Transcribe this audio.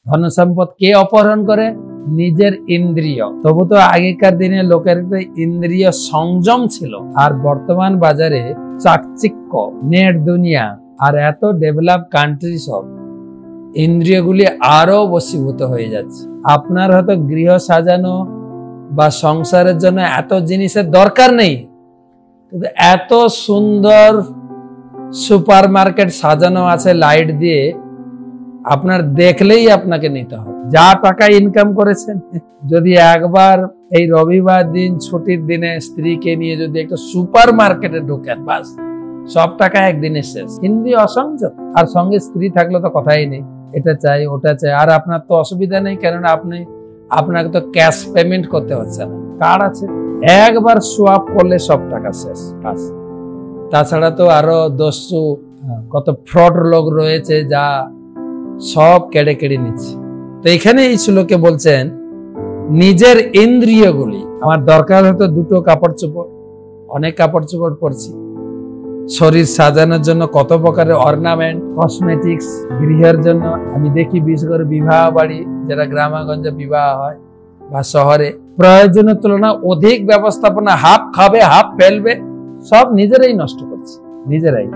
ধন সম্পদ কে অপহরণ করে? নিজের ইন্দ্রিয়। তবু তো আগেকার দিনে লোকের ইন্দ্রিয় সংযম ছিল, আর বর্তমান বাজারে চাকচিক্য, নেট দুনিয়া আর এত ডেভেলপ কান্ট্রি সব ইন্দ্রিয়গুলি আরো বশীভূত হয়ে যাচ্ছে। আপনার হয়তো গৃহ সাজানো বা সংসারের জন্য এত জিনিসের দরকার নেই, কিন্তু এত সুন্দর সুপার মার্কেট সাজানো আছে লাইট দিয়ে, আপনার দেখলেই আপনাকে নিতে হবে। যা টাকা ইনকাম করেছেন, যদি একবার এই রবিবার দিন ছুটির দিনে স্ত্রীকে নিয়ে যদি একটা সুপার মার্কেটে ঢোকেন, বাস সব টাকা একদিনে শেষ। ইন্দ্রিয় অসংযত। আর সঙ্গে স্ত্রী থাকলে তো কথাই নেই, এটা চাই ওটা চাই। আর আপনার তো অসুবিধা নেই, কেননা আপনাকে তো ক্যাশ পেমেন্ট করতে হচ্ছে না, কার্ড আছে, একবার সোয়াপ করলে সব টাকা শেষ। বাস। তাছাড়া তো আরো দস্যু কত ফ্রড লোক রয়েছে যা সব কেড়ে কেড়ে নিচ্ছে। তো এখানে এই শ্লোকে বলছেন নিজের ইন্দ্রিয়গুলি। আমার দরকার হতো দুটো কাপড় চোপড়, অনেক কাপড় চোপড় পরছি, শরীর সাজানোর জন্য কত প্রকারের অর্নামেন্ট, কসমেটিক্স, গৃহের জন্য আমি দেখি বিশেষ করে বিবাহ বাড়ি, যারা গ্রামাগঞ্জে বিবাহ হয় বা শহরে, প্রয়োজনের তুলনায় অধিক ব্যবস্থাপনা, হাফ খাবে হাফ ফেলবে, সব নিজেরাই নষ্ট করছে, নিজেরাই।